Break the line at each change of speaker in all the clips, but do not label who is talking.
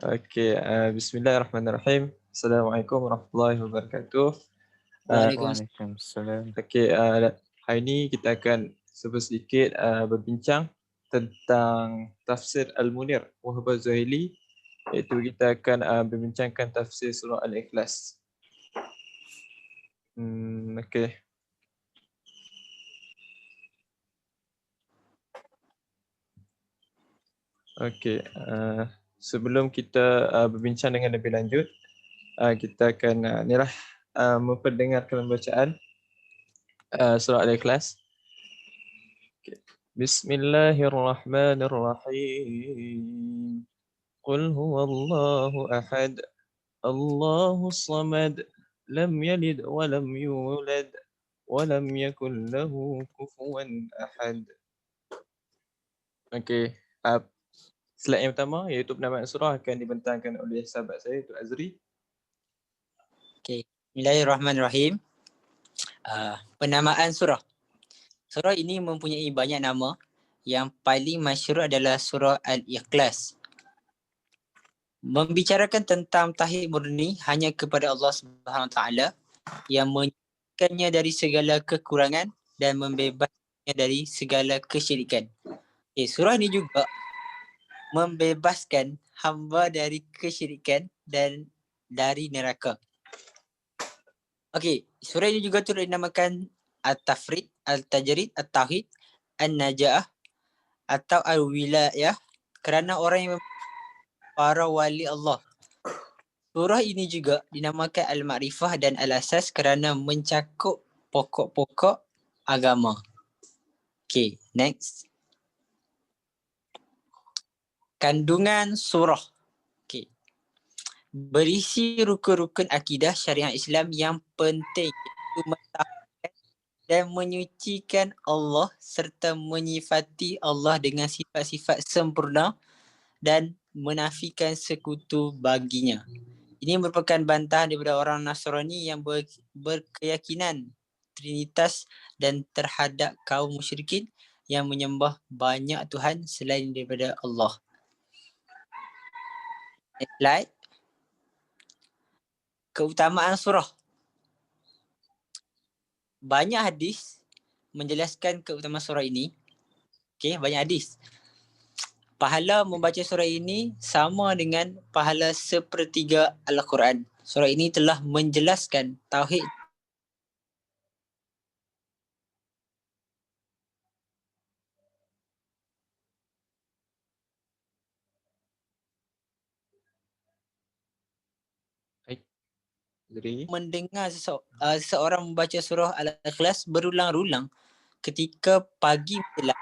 Okey, bismillahirrahmanirrahim. Assalamualaikum warahmatullahi wabarakatuh.
Waalaikumsalam.
Waalaikumsalam.
Okey, hari ini kita akan sedikit berbincang tentang tafsir Al-Munir Wahab Az-Zuhaili, iaitu kita akan membincangkan tafsir surah Al-Ikhlas. Okey. Okey, sebelum kita berbincang dengan lebih lanjut, kita akan memperdengarkan bacaan surah Al-Ikhlas. Okay. Bismillahirrahmanirrahim. Qul huwallahu ahad, Allahus samad, lam yalid wa lam yulad wa lam yakul lahu kufuwan ahad. Okey, slide yang pertama iaitu penamaan surah akan dibentangkan oleh sahabat saya, Tok Azri.
Okey. Bismillahirrahmanirrahim. Penamaan surah. Surah ini mempunyai banyak nama. Yang paling masyhur adalah surah Al-Ikhlas. Membicarakan tentang tauhid murni hanya kepada Allah Subhanahu Wa Taala yang menyelamatkannya dari segala kekurangan dan membebaskannya dari segala kesyirikan. Surah ini juga membebaskan hamba dari kesyirikan dan dari neraka. Okey, surah ini juga turut dinamakan At-Tafrid, Al-Tajrid, At-Tauhid, An-Naja'ah atau Al-Wilayah kerana orang yang para wali Allah. Surah ini juga dinamakan Al-Ma'rifah dan Al-Asas kerana mencakup pokok-pokok agama. Okey, next. Kandungan surah. Okey. Berisi rukun-rukun akidah syariah Islam yang penting, iaitu mentauhidkan dan menyucikan Allah serta menyifati Allah dengan sifat-sifat sempurna dan menafikan sekutu baginya. Ini merupakan bantahan daripada orang Nasrani yang berkeyakinan Trinitas dan terhadap kaum musyrikin yang menyembah banyak Tuhan selain daripada Allah. Next slide. Keutamaan surah. Banyak hadis menjelaskan keutamaan surah ini. Okey, banyak hadis. Pahala membaca surah ini sama dengan pahala sepertiga Al-Quran. Surah ini telah menjelaskan tauhid
Azri.
mendengar seseorang membaca surah Al-Ikhlas berulang-ulang ketika pagi menjelang.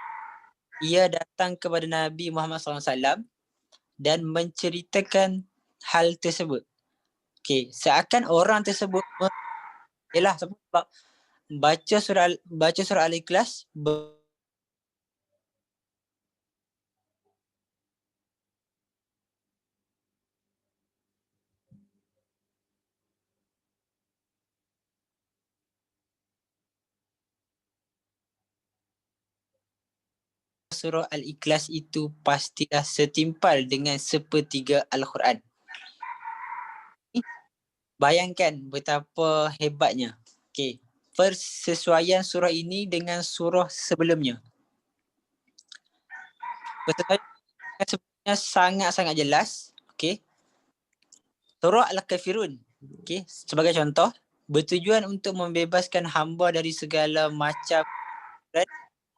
Ia datang kepada Nabi Muhammad SAW dan menceritakan hal tersebut. Okey, seakan orang tersebut ialah sebab baca surah Al-Ikhlas surah Al-Ikhlas itu pastilah setimpal dengan sepertiga Al-Quran. Bayangkan betapa hebatnya. Okey, persesuaian surah ini dengan surah sebelumnya. Persesuaian sebelumnya sangat-sangat jelas. Okey. Surah Al-Kafirun. Okey, sebagai contoh, bertujuan untuk membebaskan hamba dari segala macam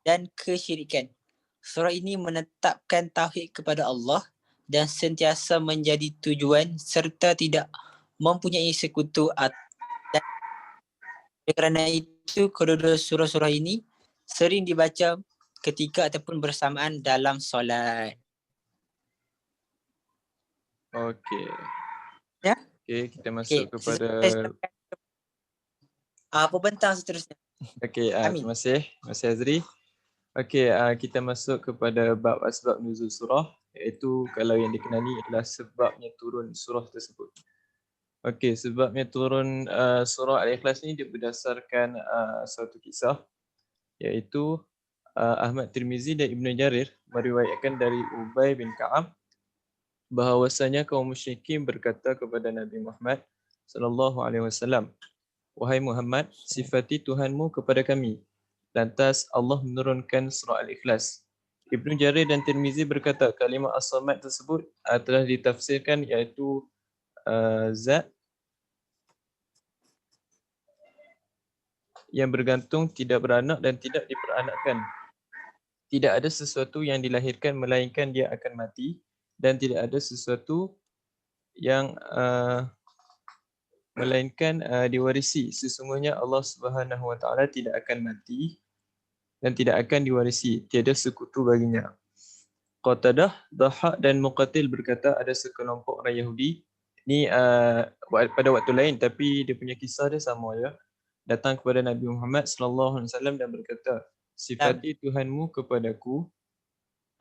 dan kesyirikan. Surah ini menetapkan tauhid kepada Allah dan sentiasa menjadi tujuan serta tidak mempunyai sekutu. Dan kerana itu, kedua-dua surah-surah ini sering dibaca ketika ataupun bersamaan dalam solat.
Okey.
Ya?
Okey, kita masuk kepada
pembentang seterusnya.
okey,
Amin.
terima kasih Azri. Okey, kita masuk kepada bab asbab nuzul surah, iaitu kalau yang dikenali adalah sebabnya turun surah tersebut. Okey, sebabnya turun surah Al-Ikhlas ni dia berdasarkan satu kisah, iaitu Ahmad Tirmizi dan Ibnu Jarir meriwayatkan dari Ubay bin Ka'ab bahawasanya kaum musyrikin berkata kepada Nabi Muhammad sallallahu alaihi wasallam, "Wahai Muhammad, sifati Tuhanmu kepada kami." Lantas Allah menurunkan surah Al-Ikhlas. Ibnu Jarir dan Tirmizi berkata kalimah as-samad tersebut telah ditafsirkan iaitu zat yang bergantung, tidak beranak dan tidak diperanakkan. Tidak ada sesuatu yang dilahirkan melainkan dia akan mati, dan tidak ada sesuatu yang melainkan diwarisi. Sesungguhnya Allah Subhanahu Wa Taala tidak akan mati dan tidak akan diwarisi. Tiada sekutu baginya. Qatadah, Dhahak dan Muqatil berkata ada sekelompok orang Yahudi. Ni pada waktu lain tapi dia punya kisah dia sama ya. Datang kepada Nabi Muhammad sallallahu alaihi wasallam dan berkata, "Sifati Tuhanmu kepadaku,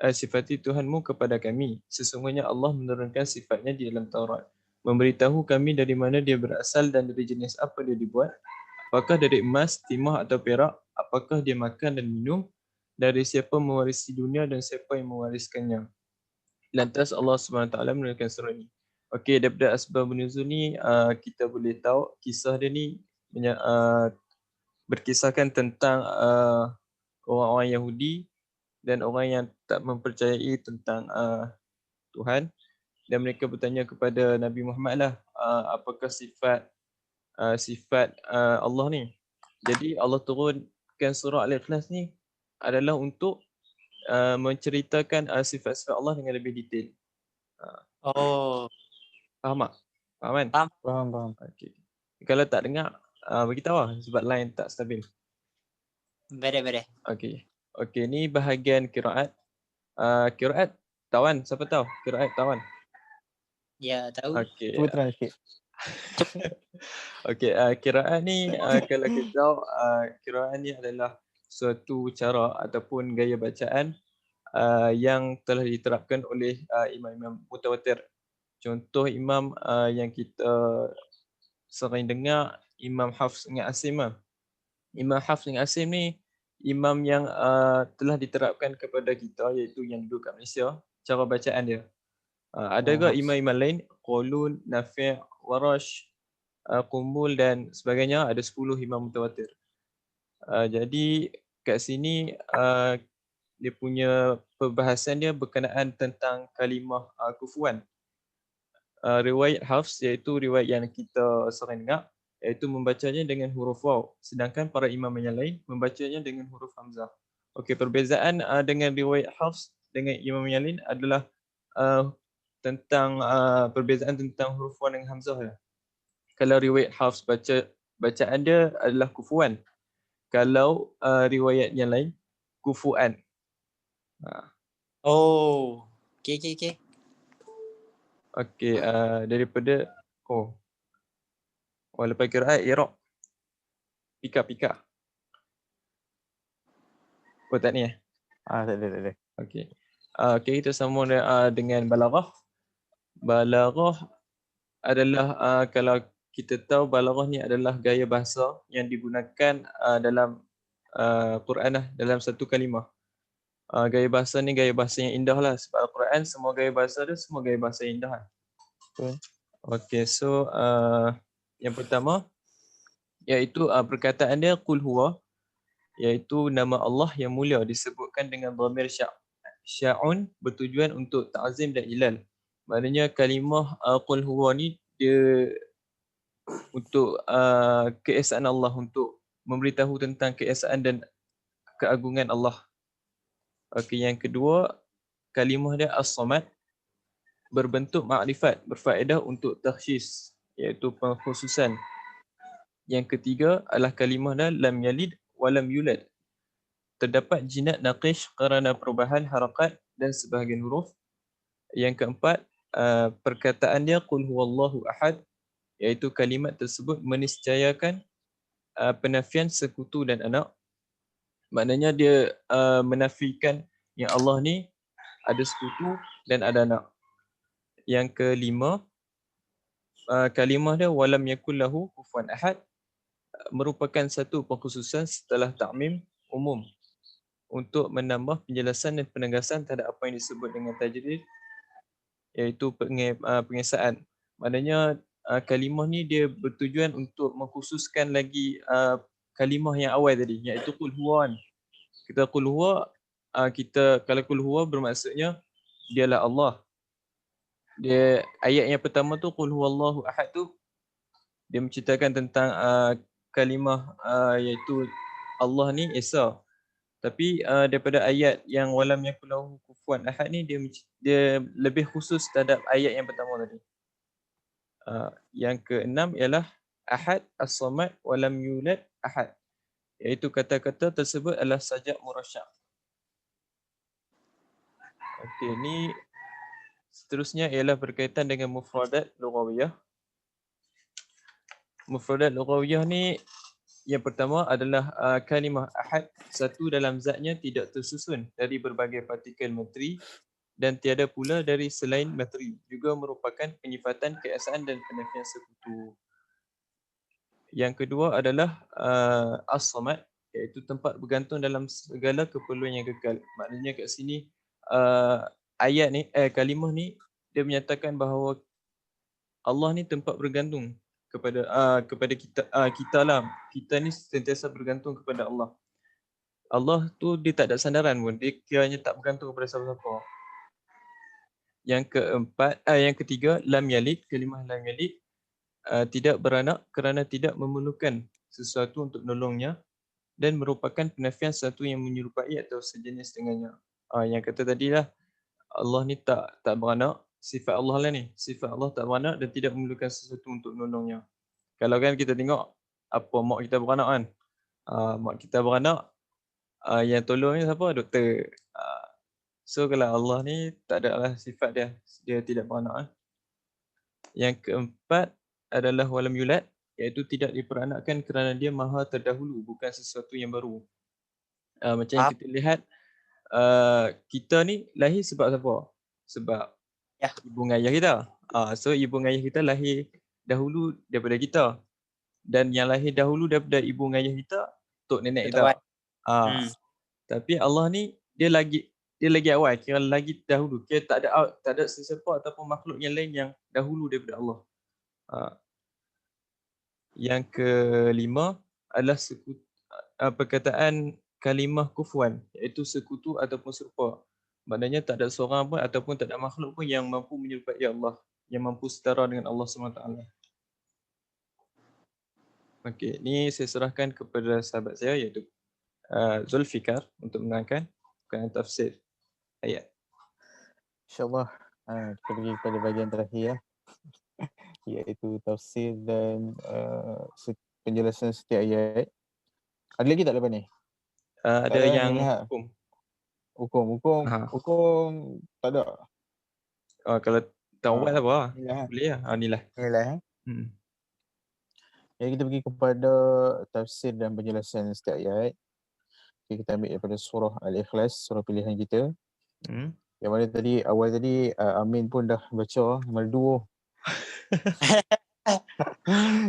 sifati Tuhanmu kepada kami. Sesungguhnya Allah menurunkan sifatnya di dalam Taurat. Memberitahu kami dari mana dia berasal dan dari jenis apa dia dibuat. Apakah dari emas, timah atau perak? Apakah dia makan dan minum? Dari siapa mewarisi dunia dan siapa yang mewariskannya?" Lantas Allah SWT menurunkan surah ini. Okey, daripada asbab nuzul ni kita boleh tahu kisah dia ni berkisahkan tentang orang-orang Yahudi dan orang yang tak mempercayai tentang Tuhan, dan mereka bertanya kepada Nabi Muhammad lah, apakah sifat Allah ni. Jadi Allah turunkan surah Al-Ikhlas ni adalah untuk menceritakan sifat-sifat Allah dengan lebih detail.
Oh,
Faham tak? Faham kan?
faham.
Faham.
Okey. Kalau tak dengar, beritahu lah sebab line tak stabil.
Beres.
Okey. Okey, ni bahagian qiraat. Qiraat tawan, siapa tahu? Qiraat tawan.
Ya, tahu.
Okey.
Cuba try sikit.
Okey, qiraat ni kalau kita tahu qiraat ni adalah suatu cara ataupun gaya bacaan yang telah diterapkan oleh imam-imam mutawatir. Contoh imam yang kita sering dengar, Imam Hafs dengan Asim lah. Imam Hafs dengan Asim ni imam yang telah diterapkan kepada kita, iaitu yang duduk kat Malaysia, cara bacaan dia. Ada ke
Hafs.
imam-imam lain, Qulun, Nafi', Warash, Qumbul dan sebagainya, ada 10 imam mutawatir. Jadi kat sini dia punya perbahasan dia berkenaan tentang kalimah kufuan. Riwayat Hafs iaitu riwayat yang kita sering dengar, iaitu membacanya dengan huruf waw, sedangkan para imam yang lain membacanya dengan huruf hamzah. Okey, perbezaan dengan riwayat Hafs dengan imam yang lain adalah tentang perbezaan tentang huruf waw dengan hamzah ya. Kalau riwayat Hafs bacaan dia adalah kufuan. Kalau riwayat yang lain kufuan.
Oh, okey.
Okey, daripada lepas qiraat i'rab. Pika. Tak ni
Tak ada.
Okey. Okey, kita sambung dengan balaghah. Balaghah adalah kalau kita tahu balaghah ni adalah gaya bahasa yang digunakan dalam Quran lah, dalam satu kalimah. Gaya bahasa ni gaya bahasa yang indah lah, sebab Al-Quran semua gaya bahasa dia semua gaya bahasa yang indah.
Betul.
Okey, so yang pertama iaitu perkataan dia qul huwa, iaitu nama Allah yang mulia disebutkan dengan dhamir sya'un, bertujuan untuk ta'zim dan ilal. Maknanya kalimah qul huwa ni dia untuk keesaan Allah, untuk memberitahu tentang keesaan dan keagungan Allah. Okey, yang kedua kalimah dia as-samad, berbentuk makrifat, berfaedah untuk takhsis, iaitu pengkhususan. Yang ketiga adalah kalimah dia lam yalid wa lam yulad. Terdapat jinat naqish kerana perubahan harakat dan sebahagian huruf. Yang keempat, perkataan dia qul huwallahu ahad, iaitu kalimat tersebut meniscayakan penafian sekutu dan anak. Maknanya dia menafikan yang Allah ni ada sekutu dan ada anak. Yang kelima, kalimah dia walam yakul lahu kufuwan ahad, merupakan satu pengkhususan setelah ta'mim umum untuk menambah penjelasan dan penegasan terhadap apa yang disebut dengan tajrid iaitu pengesaan. Maknanya kalimah ni dia bertujuan untuk mengkhususkan lagi kalimah yang awal tadi, iaitu qul huwa kan. Kita qul huwa, kalau qul huwa bermaksudnya dialah Allah. Dia ayat yang pertama tu qul huwallahu ahad tu dia menceritakan tentang kalimah iaitu Allah ni Esa. Tapi daripada ayat yang walam yakul lahu kufuwan ahad ni dia lebih khusus terhadap ayat yang pertama tadi. Yang keenam ialah ahad as-samad walam yulad ahad. Iaitu kata-kata tersebut adalah sajak murasyab. Okey, ni seterusnya ialah berkaitan dengan mufradat lughawiyah. Mufradat lughawiyah ni yang pertama adalah kalimah ahad, satu dalam zatnya tidak tersusun dari berbagai partikel materi dan tiada pula dari selain materi, juga merupakan penyifatan keesaan dan penafian sekutu. Yang kedua adalah as-samad, iaitu tempat bergantung dalam segala keperluan yang kekal. Maknanya kat sini ayat ni, kalimah ni dia menyatakan bahawa Allah ni tempat bergantung kepada kita lah. Kita ni sentiasa bergantung kepada Allah. Allah tu dia tak ada sandaran pun. Dia kiranya tak bergantung kepada siapa-siapa. Yang ketiga, lam yalid, kalimah lam yalid tidak beranak kerana tidak memerlukan sesuatu untuk menolongnya dan merupakan penafian sesuatu yang menyerupai atau sejenis dengannya. Yang kata tadi lah, Allah ni tak beranak, sifat Allah lah ni. Sifat Allah tak beranak dan tidak memerlukan sesuatu untuk menolongnya. Kalau kan kita tengok apa mak kita beranak kan. Mak kita beranak, yang tolongnya siapa? Doktor. So kalau Allah ni tak ada lah sifat dia tidak beranak. Yang keempat adalah walam yulad, iaitu tidak diperanakkan kerana dia maha terdahulu, bukan sesuatu yang baru. Macam yang kita lihat, kita ni lahir sebab siapa? Sebab ibu ngayah kita. So ibu ngayah kita lahir dahulu daripada kita. Dan yang lahir dahulu daripada ibu ngayah kita, tok nenek kita. Tapi Allah ni dia lagi awal, kira lagi dahulu. Kira tak ada sesiapa ataupun makhluk yang lain yang dahulu daripada Allah. Yang kelima adalah perkataan kalimah kufuwan, iaitu sekutu ataupun serupa. Maknanya tak ada seorang pun ataupun tak ada makhluk pun yang mampu menyerupai Allah, yang mampu setara dengan Allah SWT. Okey, ni saya serahkan kepada sahabat saya iaitu Zulfikar untuk menerangkan perkataan tafsir ayat.
InsyaAllah kita pergi kepada bahagian terakhir ya. Iaitu tafsir dan penjelasan setiap ayat. Ada lagi tak lepas ni?
Ada yang
hukum. Hukum tak ada.
Kalau tak buat apa? Boleh lah. Ni lah.
Jadi kita pergi kepada tafsir dan penjelasan setiap ayat. Okay, kita ambil daripada surah Al-Ikhlas, surah pilihan kita. Yang mana tadi, awal tadi Amin pun dah baca merdu.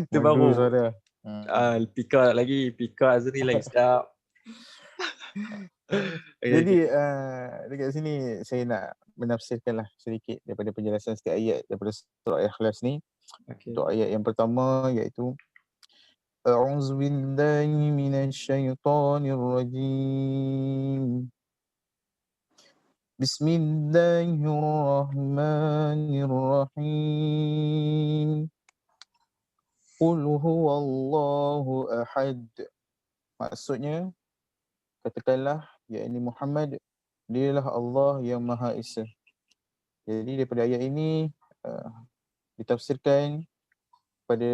Itu baru.
Suara.
Pika Azri lagi sedap.
Jadi dekat sini saya nak menafsirkanlah sedikit daripada penjelasan setiap ayat daripada surah Al-Ikhlas ni. Untuk ayat yang pertama iaitu A'udzu billahi minasyaitonir rajim. Bismillahirrahmanirrahim. Qul huwallahu ahad. Maksudnya, katakanlah, yakni Muhammad, dialah Allah yang Maha Esa. Jadi daripada ayat ini ditafsirkan pada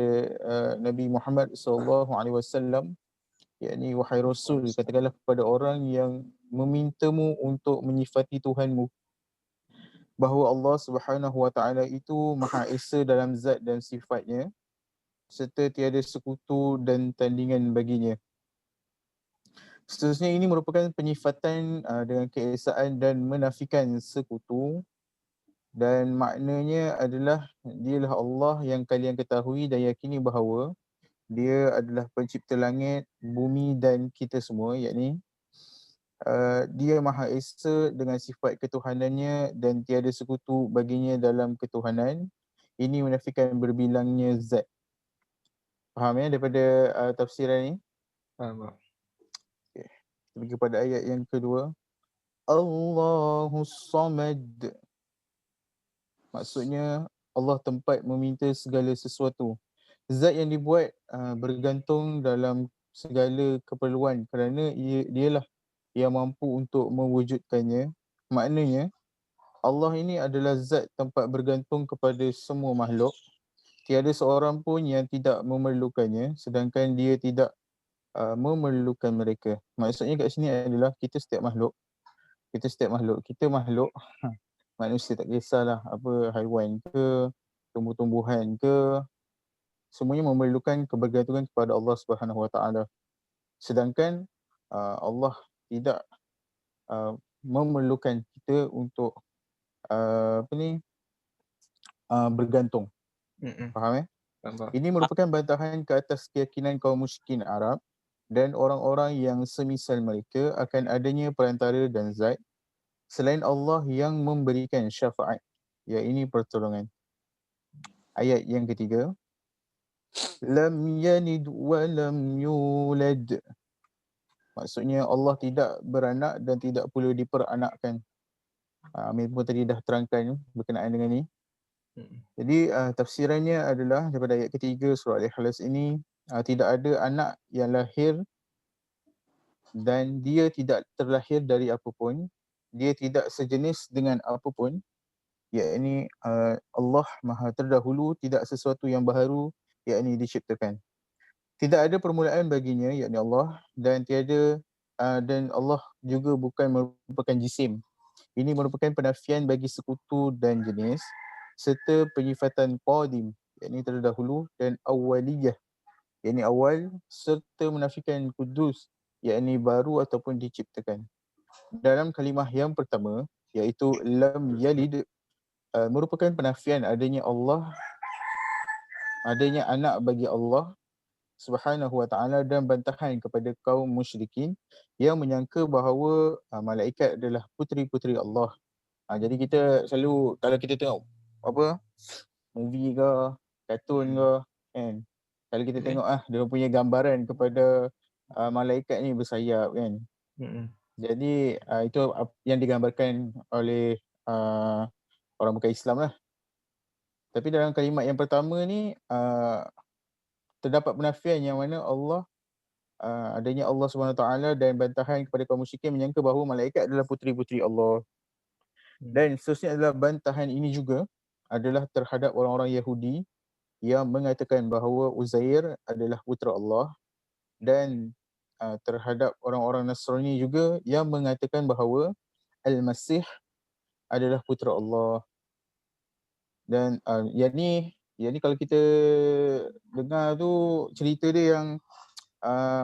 Nabi Muhammad SAW, yakni wahai Rasul, katakanlah kepada orang yang memintamu untuk menyifati Tuhanmu bahawa Allah Subhanahu Wa Taala itu Maha Esa dalam zat dan sifatnya, serta tiada sekutu dan tandingan baginya. Seterusnya ini merupakan penyifatan dengan keesaan dan menafikan sekutu, dan maknanya adalah dialah Allah yang kalian ketahui dan yakini bahawa dia adalah pencipta langit, bumi dan kita semua, yakni Dia Maha Esa dengan sifat ketuhanannya dan tiada sekutu baginya dalam ketuhanan. Ini menafikan berbilangnya zat. Faham ya daripada tafsiran ni?
Faham tak?
Okay. Kita pergi pada ayat yang kedua. Allahus Samad. Maksudnya Allah tempat meminta segala sesuatu. Zat yang dibuat bergantung dalam segala keperluan kerana dialah yang mampu untuk mewujudkannya. Maknanya Allah ini adalah zat tempat bergantung kepada semua makhluk. Tiada seorang pun yang tidak memerlukannya sedangkan dia tidak memerlukan mereka. Maksudnya kat sini adalah kita setiap makhluk. Kita makhluk manusia, tak kisahlah apa haiwan ke, tumbuh-tumbuhan ke, semuanya memerlukan kebergantungan kepada Allah Subhanahu Wa Taala. Sedangkan Allah tidak memerlukan kita untuk bergantung. Faham
Faham.
Ini merupakan bantahan ke atas keyakinan kaum musyrikin Arab dan orang-orang yang semisal mereka akan adanya perantara dan zat selain Allah yang memberikan syafaat, iaitu pertolongan. Ayat yang ketiga. Lam yalid wa lam yulad. Maksudnya Allah tidak beranak dan tidak pula diperanakkan. Amir pun tadi dah terangkan berkenaan dengan ni. Jadi tafsirannya adalah daripada ayat ketiga surah Al-Ikhlas ini, tidak ada anak yang lahir dan dia tidak terlahir dari apapun. Dia tidak sejenis dengan apapun. Yakni Allah Maha terdahulu, tidak sesuatu yang baru yakni diciptakan. Tidak ada permulaan baginya yakni Allah dan tiada dan Allah juga bukan merupakan jisim. Ini merupakan penafian bagi sekutu dan jenis serta penyifatan qadim yakni terdahulu dan awaliyah yakni awal serta menafikan kudus yakni baru ataupun diciptakan. Dalam kalimah yang pertama iaitu lam yalid merupakan penafian adanya anak bagi Allah Subhanahu Wa Taala dan bantahan kepada kaum musyrikin yang menyangka bahawa malaikat adalah puteri-puteri Allah. Jadi kita selalu kalau kita tengok apa movie ke, kartun ke, kan. Kalau kita tengok dia punya gambaran kepada malaikat ni bersayap kan. Jadi itu yang digambarkan oleh orang bukan Islam lah. Tapi dalam kalimat yang pertama ni terdapat penafian yang mana Allah adanya Allah SWT dan bantahan kepada kaum musyrikin menyangka bahawa malaikat adalah puteri-puteri Allah. Dan seterusnya adalah bantahan ini juga adalah terhadap orang-orang Yahudi yang mengatakan bahawa Uzair adalah putera Allah dan terhadap orang-orang Nasrani juga yang mengatakan bahawa Al-Masih adalah putera Allah. Dan yang ni kalau kita dengar tu cerita dia yang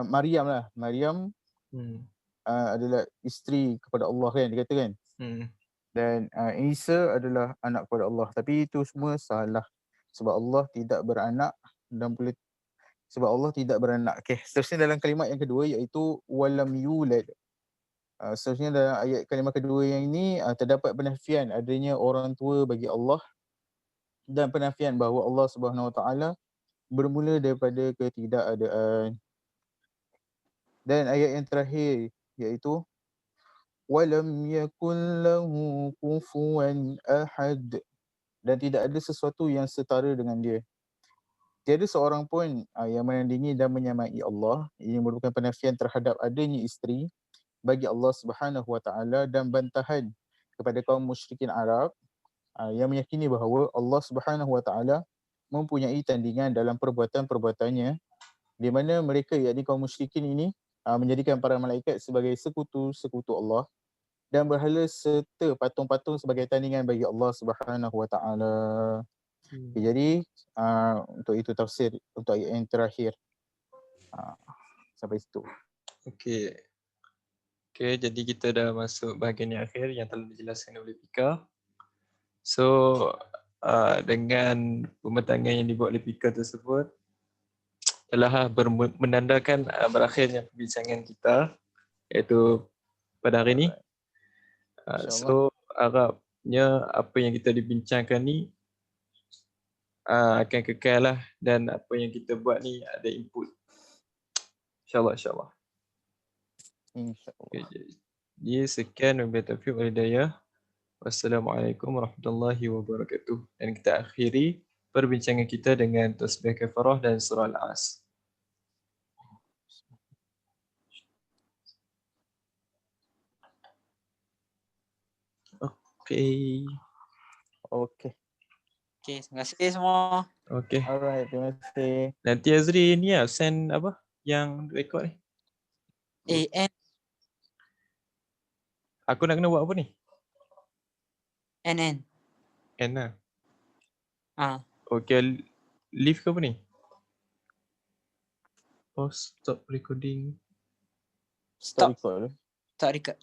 Maryam lah. Maryam adalah isteri kepada Allah kan, dia kata kan. Dan Isa adalah anak kepada Allah. Tapi itu semua salah. Sebab Allah tidak beranak dan sebab Allah tidak beranak. Okay. Seterusnya dalam kalimat yang kedua iaitu walam yulad. Seterusnya dalam ayat kalimat kedua yang ini terdapat penafian adanya orang tua bagi Allah dan penafian bahawa Allah Subhanahu Wa Taala bermula daripada ketidakadaan. Dan ayat yang terakhir iaitu walam yakul lahu kufuwan ahad, dan tidak ada sesuatu yang setara dengan dia. Tiada seorang pun yang menandingi dan menyamai Allah. Ini merupakan penafian terhadap adanya isteri bagi Allah Subhanahu Wa Taala dan bantahan kepada kaum musyrikin Arab yang meyakini bahawa Allah Subhanahu Wa Taala mempunyai tandingan dalam perbuatan-perbuatannya, di mana mereka yakni kaum musyrikin ini menjadikan para malaikat sebagai sekutu-sekutu Allah dan berhala serta patung-patung sebagai tandingan bagi Allah Subhanahu Wa Taala. Jadi untuk itu tafsir untuk ayat yang terakhir. Sampai situ.
Okey, jadi kita dah masuk bahagian yang akhir yang telah dijelaskan oleh Pika. So dengan pembentangan yang dibuat oleh Pika tersebut telah menandakan berakhirnya perbincangan kita, iaitu pada hari ni.
Alright.
So harapnya apa yang kita dibincangkan ni akan kekal lah, dan apa yang kita buat ni ada input. InsyaAllah.
InsyaAllah.
Okay, jadi sekian, wabillahi taufiq wal hidayah. Wassalamualaikum warahmatullahi wabarakatuh. Dan kita akhiri perbincangan kita dengan tasbih kafarah dan surah Al-As. Okay.
Okay.
Okay, terima kasih semua.
Okay.
Alright, terima kasih.
Nanti Azri ni lah send apa yang record ni.
N
Aku nak kena buat apa ni?
N.
End lah.
Ah,
Okay, leave ke apa ni? Oh, stop recording.
Stop record.
tak record.